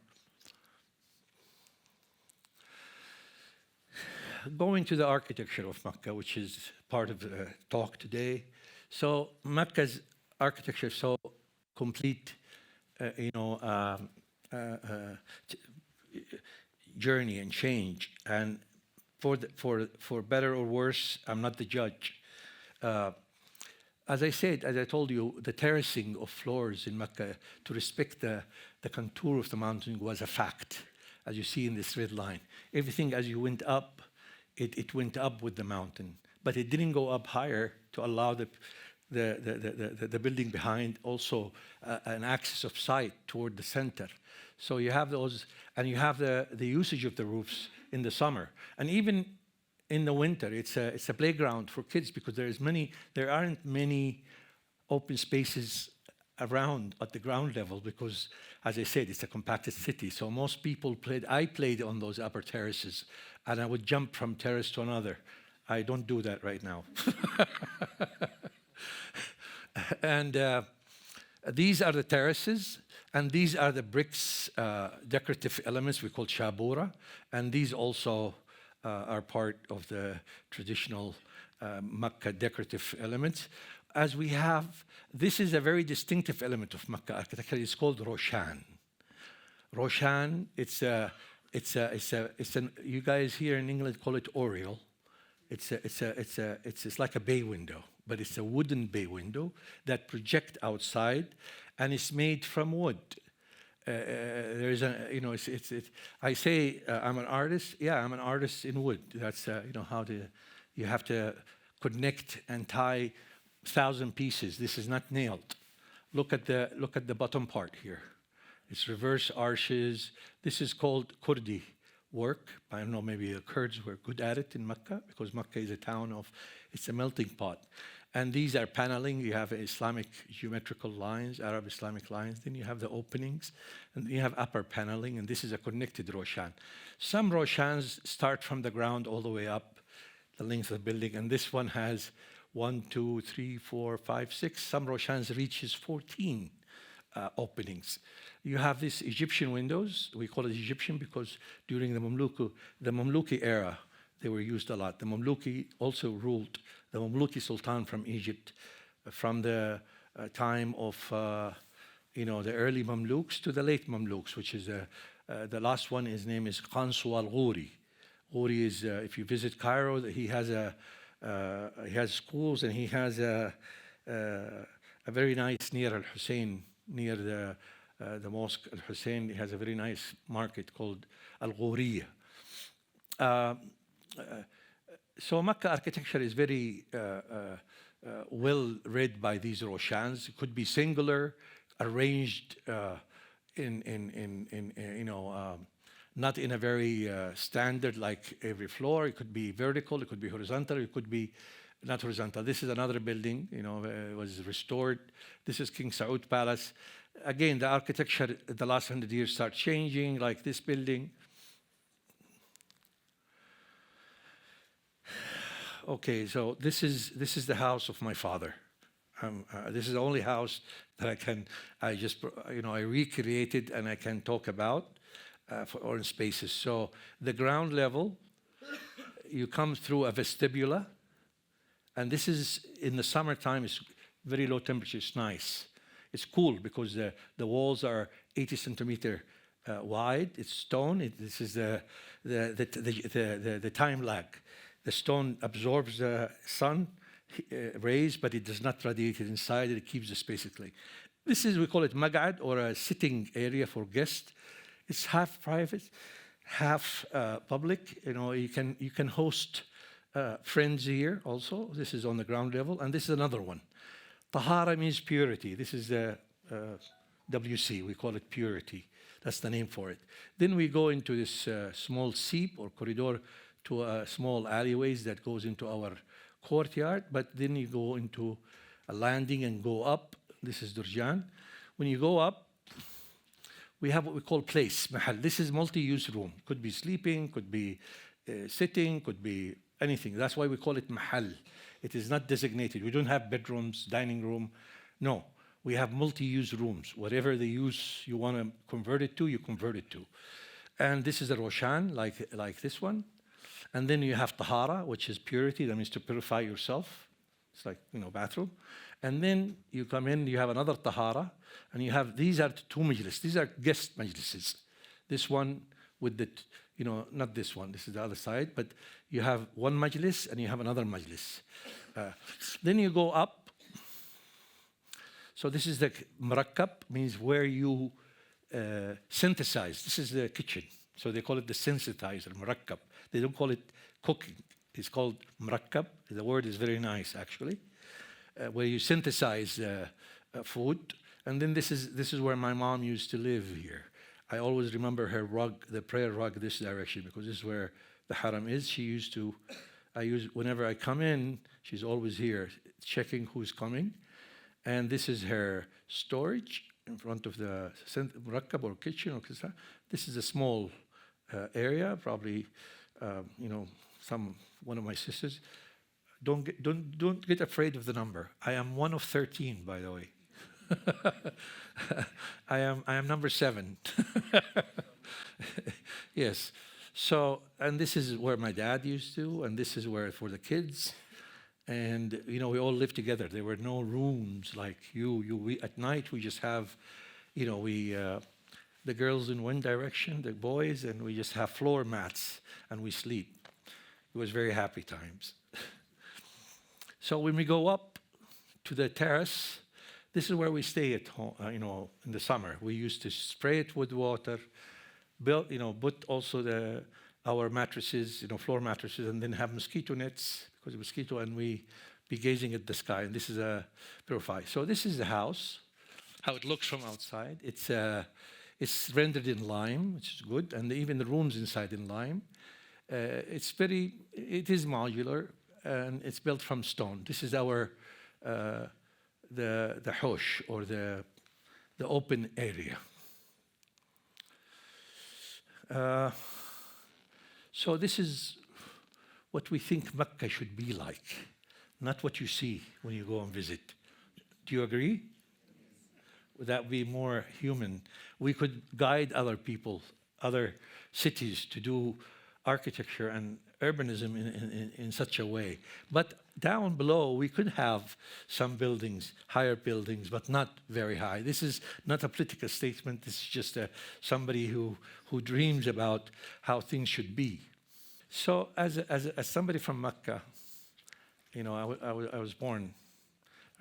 Going to the architecture of Makkah, which is part of the talk today. So Makkah's architecture is so complete, you know, t- journey and change. And for better or worse, I'm not the judge. As I told you, the terracing of floors in Mecca to respect the contour of the mountain was a fact, as you see in this red line. Everything as you went up, it went up with the mountain, but it didn't go up higher to allow the building behind also an axis of sight toward the center. So you have those, and you have the usage of the roofs in the summer, and even in the winter, it's a playground for kids because there aren't many open spaces around at the ground level because, as I said, it's a compacted city. So most people I played on those upper terraces, and I would jump from terrace to another. I don't do that right now. And these are the terraces, and these are the bricks, decorative elements we call shabura, and these also are part of the traditional Makkah decorative elements. As we have, this is a very distinctive element of Makkah architecture. It's called Roshan. Roshan, you guys here in England call it oriel. It's like a bay window, but it's a wooden bay window that projects outside, and it's made from wood. There's a, you know, I say I'm an artist. Yeah, I'm an artist in wood. That's you know you have to connect and tie 1,000 pieces. This is not nailed. Look at the bottom part here. It's reverse arches. This is called Kurdi work. I don't know, maybe the Kurds were good at it in Mecca because Mecca is a town it's a melting pot. And these are paneling. You have Islamic geometrical lines, Arab Islamic lines. Then you have the openings, and you have upper paneling, and this is a connected Roshan. Some Roshans start from the ground all the way up the length of the building, and this one has 1, 2, 3, 4, 5, 6. Some Roshans reaches 14 openings. You have these Egyptian windows. We call it Egyptian because during the Mamluki era, they were used a lot. The Mamluki also ruled, the Mamluki Sultan from Egypt, from the time of the early Mamluks to the late Mamluks, which is the last one. His name is Qansu al-Ghuri. Ghuri is, if you visit Cairo, he has schools, and he has a very nice near al-Hussein, near the mosque al-Hussein. He has a very nice market called al-Ghuriya. So Makkah architecture is very well read by these Roshans. It could be singular, arranged not in a very standard like every floor. It could be vertical, it could be horizontal, it could be not horizontal. This is another building, it was restored. This is King Saud Palace. Again, the architecture the last 100 years start changing, like this building. Okay, so this is the house of my father. This is the only house that I recreated and I can talk about for orange spaces. So the ground level, you come through a vestibula, and this is in the summertime. It's very low temperature. It's nice. It's cool because the walls are 80 centimeter wide. It's stone. This is the time lag. The stone absorbs the sun rays, but it does not radiate it inside. It keeps the space clean. We call it mag'ad, or a sitting area for guests. It's half private, half public. You can host friends here also. This is on the ground level, and this is another one. Tahara means purity. This is the WC. We call it purity. That's the name for it. Then we go into this small seep or corridor to small alleyways that goes into our courtyard, but then you go into a landing and go up. This is Durjan. When you go up, we have what we call place, mahal. This is multi-use room. Could be sleeping, could be sitting, could be anything. That's why we call it mahal. It is not designated. We don't have bedrooms, dining room. No, we have multi-use rooms. Whatever the use you want to convert it to, you convert it to. And this is a Roshan, like this one. And then you have tahara, which is purity. That means to purify yourself. It's like, bathroom. And then you come in, you have another tahara, and you have, these are two majlis. These are guest majlises. This one with the, not this one, this is the other side, but you have one majlis and you have another majlis. Then you go up. So this is the murakkab, means where you synthesize. This is the kitchen. So they call it the sensitizer, murakkab. They don't call it cooking. It's called murakkab. The word is very nice, actually, where you synthesize food. And then this is where my mom used to live here. I always remember her rug, the prayer rug, this direction, because this is where the haram is. She used to, whenever I come in, she's always here, checking who's coming. And this is her storage in front of the murakkab or kitchen or kisa. This is a small area, probably, one of my sisters. Don't get afraid of the number. I am one of 13, by the way. I am number 7. Yes. So, and this is where my dad used to, and this is where for the kids. And we all lived together. There were no rooms like we at night we just have, the girls in one direction, the boys, and we just have floor mats and we sleep. It was very happy times. So when we go up to the terrace, this is where we stay at home, in the summer. We used to spray it with water, put also our mattresses, floor mattresses, and then have mosquito nets, because of mosquito, and we be gazing at the sky, and this is a purify. So this is the house, how it looks from outside. It's rendered in lime, which is good, and even the rooms inside in lime. It is modular, and it's built from stone. This is our the hosh, or the open area. So this is what we think Makkah should be like, not what you see when you go and visit. Do you agree? Would that be more human? We could guide other people, other cities, to do architecture and urbanism in such a way. But down below, we could have some buildings, higher buildings, but not very high. This is not a political statement. This is just somebody who dreams about how things should be. So as somebody from Makkah, I was born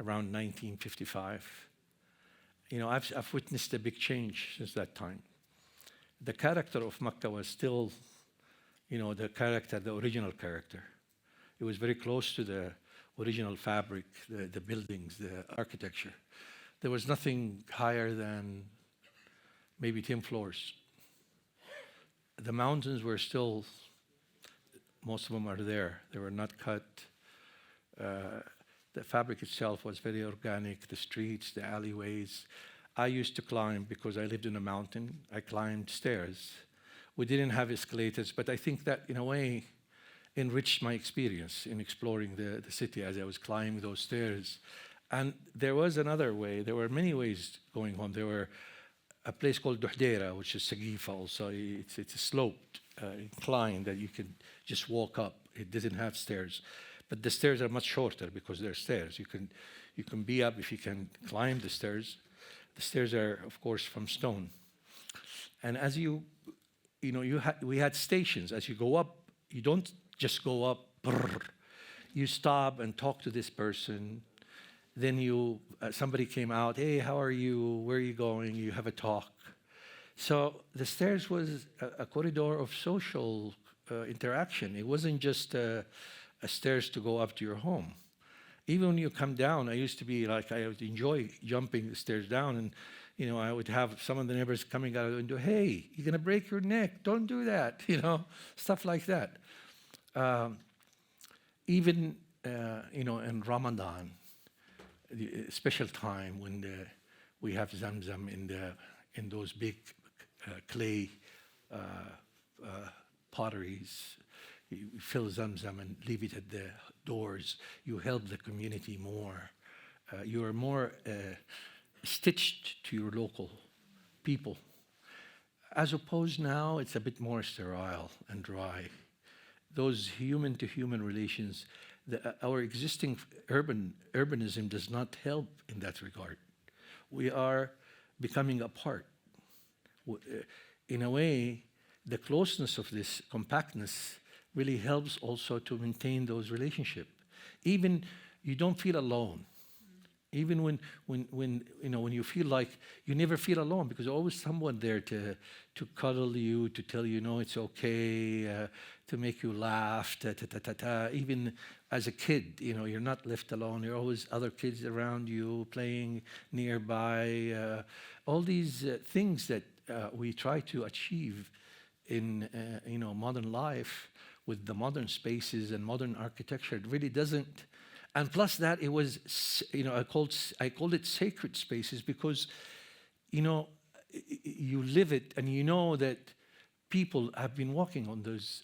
around 1955. I've witnessed a big change since that time. The character of Makkah was still, the original character. It was very close to the original fabric, the buildings, the architecture. There was nothing higher than maybe 10 floors. The mountains were still, most of them are there. They were not cut. The fabric itself was very organic, the streets, the alleyways. I used to climb, because I lived in a mountain. I climbed stairs. We didn't have escalators, but I think that, in a way, enriched my experience in exploring the city as I was climbing those stairs. And there was another way. There were many ways going home. There were a place called Duhdera, which is Sagifa also. It's a sloped incline that you can just walk up. It doesn't have stairs. But the stairs are much shorter because they're stairs. You can be up if you can climb the stairs. The stairs are, of course, from stone. And as we had stations. As you go up, you don't just go up. Brrr. You stop and talk to this person. Then somebody came out. Hey, how are you? Where are you going? You have a talk. So the stairs was a corridor of social interaction. It wasn't just a stairs to go up to your home. Even when you come down, I used to be like, I would enjoy jumping the stairs down, and I would have some of the neighbors coming out of the window, hey, you're gonna break your neck, don't do that, stuff like that. Even in Ramadan, the special time when we have Zamzam in those big clay potteries. You fill Zamzam and leave it at the doors. You help the community more. You are more stitched to your local people. As opposed now, it's a bit more sterile and dry. Those human-to-human relations, our existing urbanism does not help in that regard. We are becoming apart. In a way, the closeness of this compactness really helps also to maintain those relationships. Even you don't feel alone. Even when you feel like you never feel alone, because there's always someone there to cuddle you, to tell you, no, it's okay, to make you laugh, Even as a kid, you're not left alone. There are always other kids around you playing nearby. All these things that we try to achieve in modern life with the modern spaces and modern architecture, it really doesn't. And plus that, it was, I called it sacred spaces because, you live it and you know that people have been walking on those,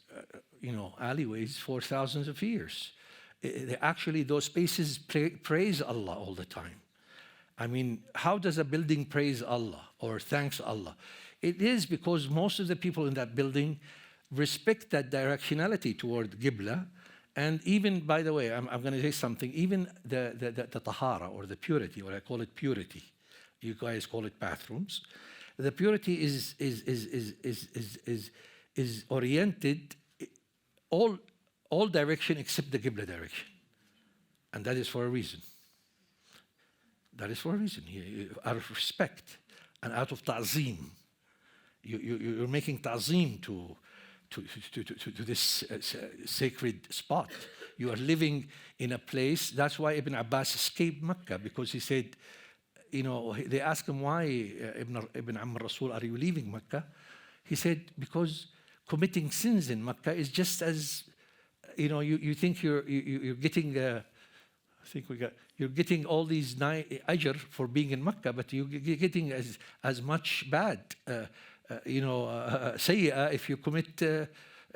alleyways for thousands of years. Actually, those spaces praise Allah all the time. I mean, how does a building praise Allah or thanks Allah? It is because most of the people in that building respect that directionality toward Qibla. And even, by the way, I'm going to say something, even the tahara or the purity, or I call it purity, you guys call it bathrooms, the purity is oriented all direction except the Qibla direction. And that is for a reason. That is for a reason, out of respect and out of ta'zim. You're making ta'zim to this sacred spot. You are living in a place. That's why Ibn Abbas escaped Makkah, because he said, they asked him, why, Ibn Amm Rasul, are you leaving Makkah? He said, because committing sins in Makkah is just as, you think you're getting, you're getting all these ajr for being in Makkah, but you're getting as much bad. Sayyi'ah if you commit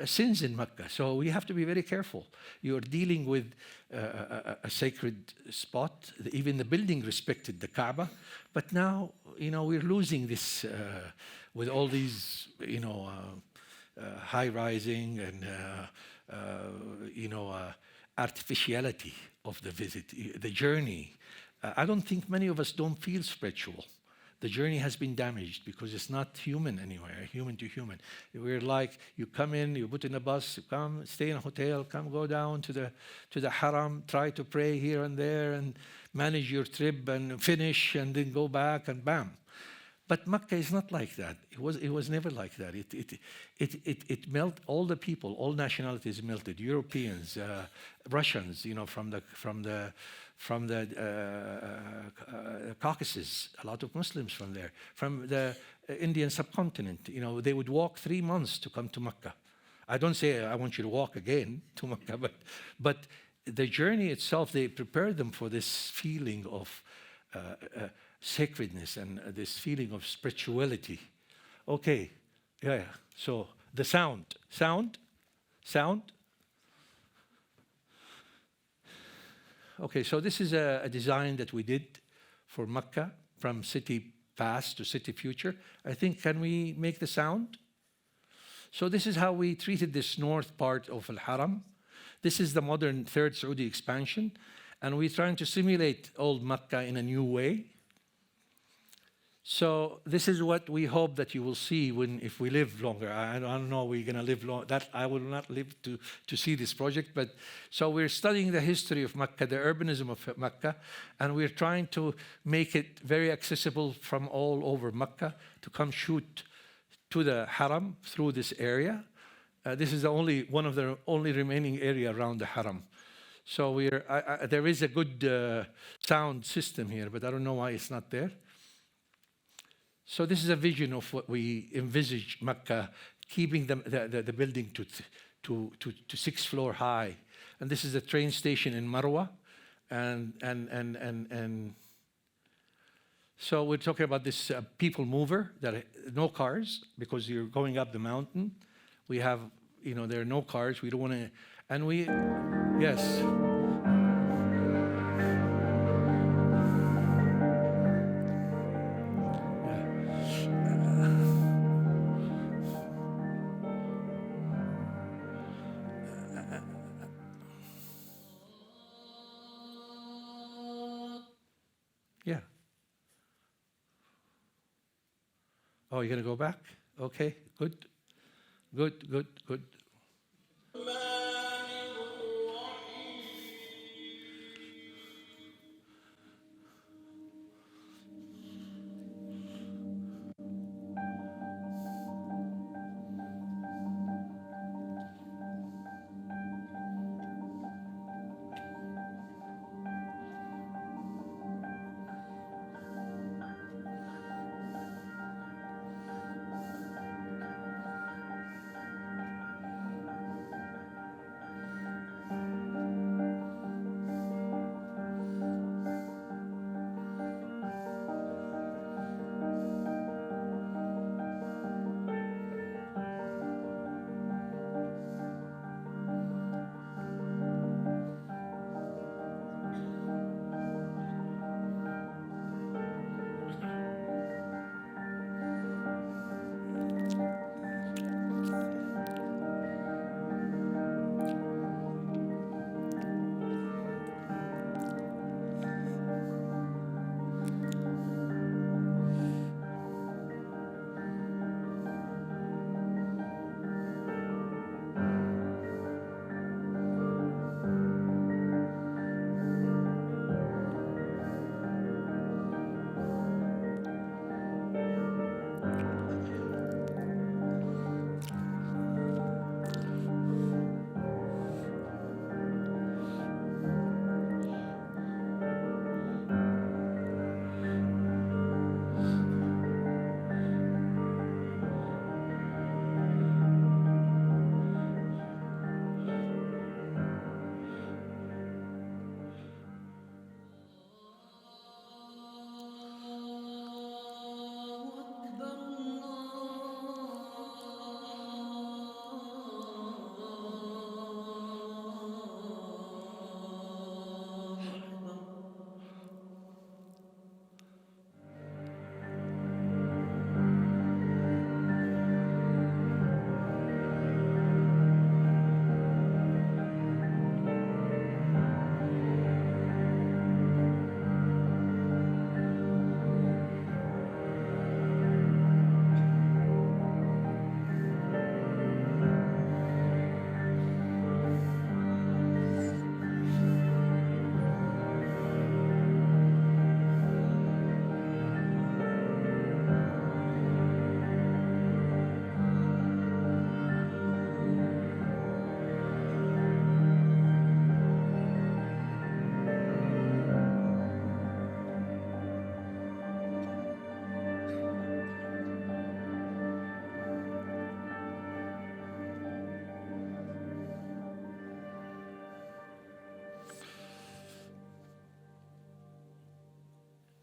sins in Makkah. So we have to be very careful. You're dealing with a sacred spot. Even the building respected the Kaaba. But now, we're losing this with all these, high-rising and, artificiality of the visit, the journey. I don't think many of us don't feel spiritual. The journey has been damaged because it's not human anywhere, human to human. We're like, you come in, you put in a bus, you come, stay in a hotel, go down to the Haram, try to pray here and there and manage your trip and finish and then go back and bam. But Makkah is not like that. It was never like that. It melted all the people, all nationalities melted. Europeans, Russians, from the Caucasus, a lot of Muslims from there, from the Indian subcontinent. They would walk 3 months to come to Makkah. I don't say I want you to walk again to Makkah, but the journey itself, they prepared them for this feeling of sacredness and this feeling of spirituality. Okay, yeah. So the sound. Okay, so this is a design that we did for Makkah from city past to city future. I think, can we make the sound? So this is how we treated this north part of al-Haram. This is the modern third Saudi expansion. And we're trying to simulate old Makkah in a new way. So this is what we hope that you will see if we live longer. I don't know we're going to live long. That I will not live to see this project. But so we're studying the history of Makkah, the urbanism of Makkah, and we're trying to make it very accessible from all over Makkah to come shoot to the Haram through this area. This is one of the only remaining area around the Haram. So there is a good sound system here, but I don't know why it's not there. So this is a vision of what we envisage Makkah, keeping the building to 6th floor high. And this is a train station in Marwa. And so we're talking about this people mover, no cars, because you're going up the mountain. We have, there are no cars. We don't want to, and yes. Oh, you're going to go back? Okay, good. Good, good, good.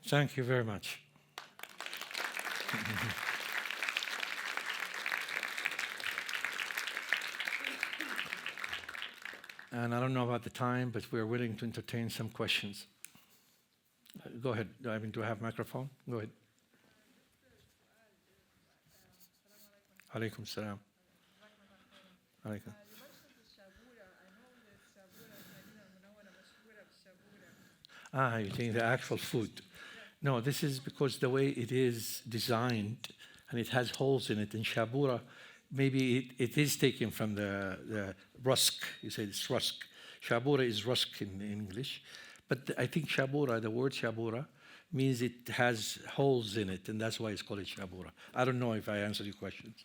Thank you very much. And I don't know about the time, but we're willing to entertain some questions. Go ahead. Do I have microphone? Go ahead. Alaikum salam. Alaikum. You think the actual food. No, this is because the way it is designed and it has holes in it. In shabura, maybe it is taken from the rusk. You say it's rusk. Shabura is rusk in English. But I think shabura, the word shabura, means it has holes in it, and that's why it's called shabura. I don't know if I answered your questions.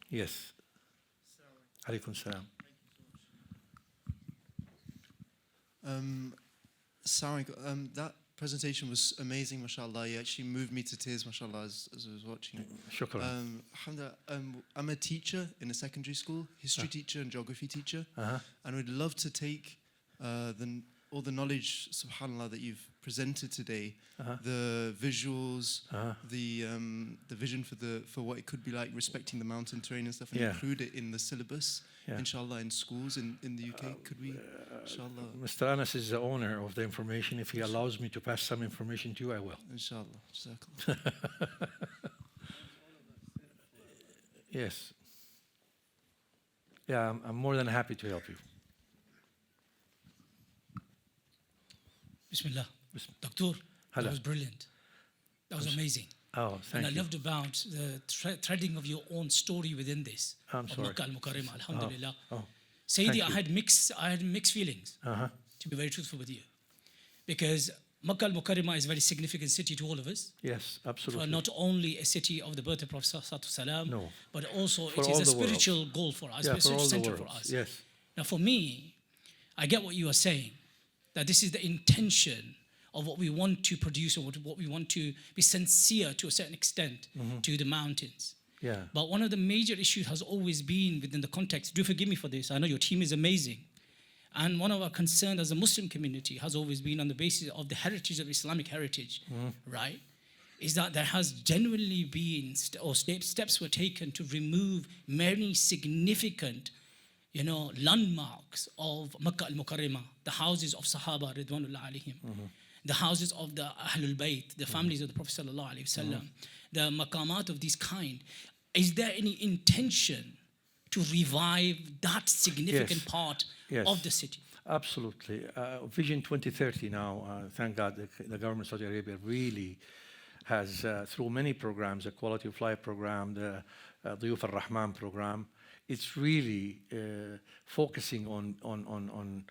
Yes. Alaikum salam. That presentation was amazing, mashallah. You actually moved me to tears, mashallah, as I was watching it. Shukran. I'm a teacher in a secondary school, history teacher and geography teacher, and we'd love to take all the knowledge, subhanAllah, that you've presented today, the visuals, the vision for what it could be like respecting the mountain terrain and stuff, and include it in the syllabus, inshallah, in schools in the UK. Could we, inshallah? Mr. Anas is the owner of the information. If he allows me to pass some information to you, I will. Inshallah. Jazakallah. Yes. Yeah, I'm more than happy to help you. Bismillah. Doctor, that was brilliant. That was amazing. Oh, And thank I you. loved about the threading of your own story within this. I'm of sorry. Makkah al-Mukarramah, alhamdulillah. Oh, Sayyidi, thank I had mixed feelings, uh-huh. to be very truthful with you. Because Makkah al-Mukarramah is a very significant city to all of us. Yes, For absolutely. not only a city of the birth of Prophet ﷺ, No. but also For it all is a the world. spiritual goal for us, Yeah, a for all spiritual the center world. for us. Yes. Now for me, I get what you are saying, that this is the intention of what we want to produce, or what we want to be sincere to a certain extent to the mountains. Yeah. But one of the major issues has always been within the context, do forgive me for this, I know your team is amazing. And one of our concerns as a Muslim community has always been on the basis of the heritage of Islamic heritage, right? Is that there has genuinely been, steps were taken to remove many significant, landmarks of Makkah al-Mukarramah, the houses of Sahaba, Ridwanullah alayhim, the houses of the Ahlul Bayt, the families of the Prophet sallallahu alaihi wasallam, the maqamat of this kind. Is there any intention to revive that significant part of the city? Absolutely. Vision 2030 now, thank God, the government of Saudi Arabia really has, through many programs, the Quality of Life program, the Diyuf al-Rahman program, it's really focusing on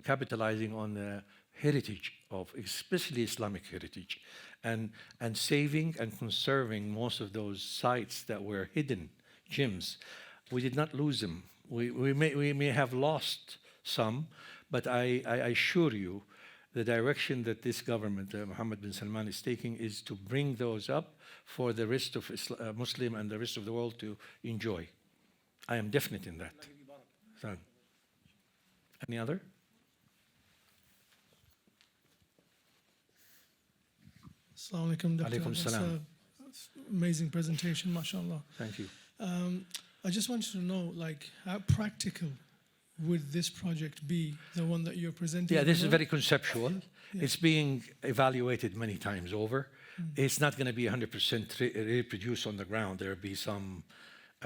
capitalizing on the heritage of, especially Islamic heritage, and saving and conserving most of those sites that were hidden gems. We did not lose them. We may have lost some, but I assure you, the direction that this government, Mohammed bin Salman, is taking is to bring those up for the rest of Muslim and the rest of the world to enjoy. I am definite in that. So, any other? Assalamu alaikum, Dr. Alaikum That's salam. amazing presentation, mashallah. Thank you. I just wanted to know, how practical would this project be, the one that you're presenting? Yeah, this is very conceptual. Yeah. It's being evaluated many times over. It's not going to be 100% reproduced on the ground. There'll be some,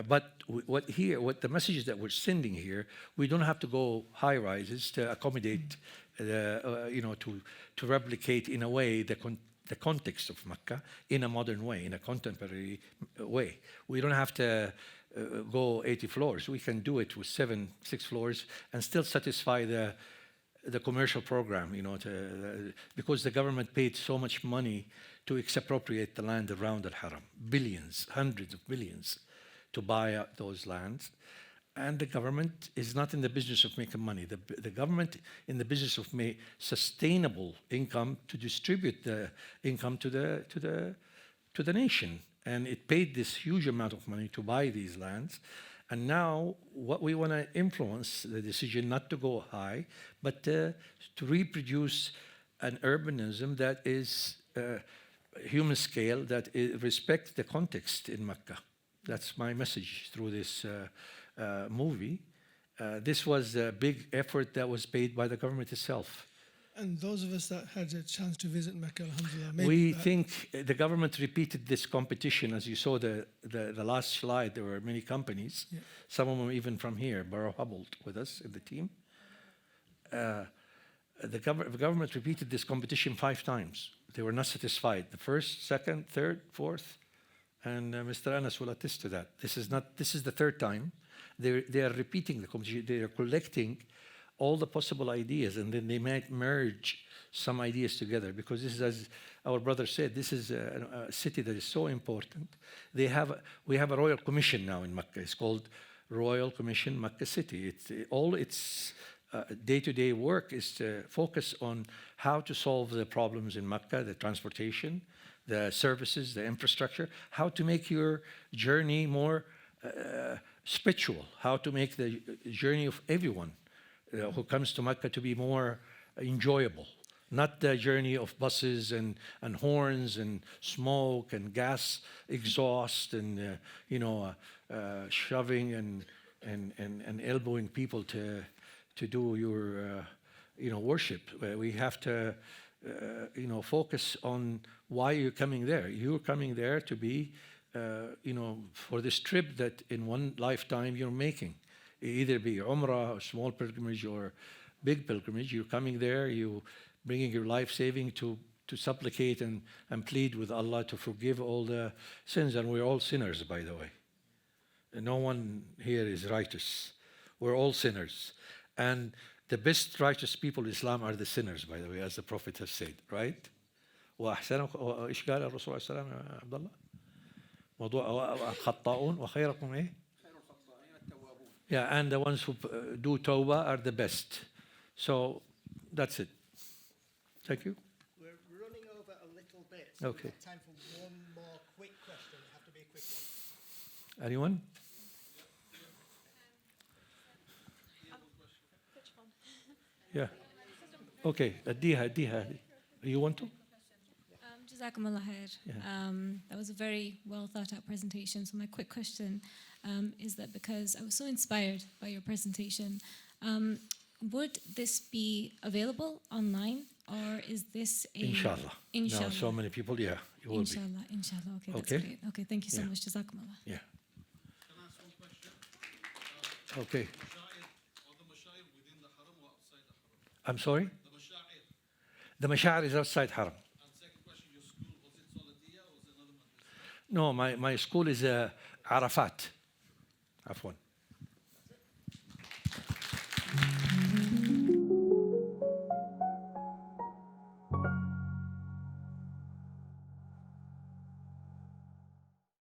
but what the message that we're sending here, we don't have to go high rises to accommodate, to replicate in a way the context of Makkah in a modern way, in a contemporary way. We don't have to go 80 floors. We can do it with 6 floors and still satisfy the commercial program, because the government paid so much money to expropriate the land around al-Haram, billions, hundreds of billions, to buy up those lands. And the government is not in the business of making money. The government in the business of sustainable income to distribute the income to the nation. And it paid this huge amount of money to buy these lands. And now what we want to influence the decision not to go high, but to reproduce an urbanism that is human scale, that respects the context in Makkah. That's my message through this movie. This was a big effort that was paid by the government itself. And those of us that had a chance to visit Mecca, alhamdulillah, We think the government repeated this competition. As you saw the last slide, there were many companies, some of them even from here, Barrow Hubble with us in the team. The government repeated this competition 5 times. They were not satisfied. The first, second, third, fourth, and Mr. Anas will attest to that. This is the 3rd time. They are repeating the competition. They are collecting all the possible ideas, and then they might merge some ideas together, because this is, as our brother said, this is a city that is so important. We have a royal commission now in Makkah. It's called Royal Commission Makkah City. All its day-to-day work is to focus on how to solve the problems in Makkah, the transportation, the services, the infrastructure, how to make your journey more spiritual, how to make the journey of everyone who comes to Makkah to be more enjoyable, not the journey of buses and horns and smoke and gas exhaust and shoving and elbowing people to do your worship. We have to focus on why you're coming there. You're coming there to be for this trip that in one lifetime you're making. Either be Umrah, or small pilgrimage, or big pilgrimage. You're coming there, you bringing your life saving to to supplicate and plead with Allah to forgive all the sins. And we're all sinners, by the way. And no one here is righteous. We're all sinners. And the best righteous people in Islam are the sinners, by the way, as the Prophet has said, right? وأحسنكم إيش قال الرسول صلى الله عليه وسلم يا عبد الله؟ موضوع الخطاؤون وخيركم إيه؟ Yeah, and the ones who do tawbah are the best. So that's it. Thank you. We're running over a little bit. Okay. We've got time for one more quick question. It'll have to be a quick one. Anyone? Yeah. Okay. اديها. You want to? Jazakumullah khair. Yeah. That was a very well thought out presentation. So my quick question is that because I was so inspired by your presentation, would this be available online or is this a... Inshallah. Inshallah. Now, so many people, yeah, it will be. Inshallah. Okay, that's Okay. great. Okay, thank you so Yeah. much. Jazakumullah. Yeah. Can I ask one question? Okay. Are the mashayikh within the haram or outside the haram? I'm sorry? The mashayikh. The Mash'ar is outside Haram. And second question, your school, was it Saladia or was it another madrasa? No, my school is Arafat. Afwan.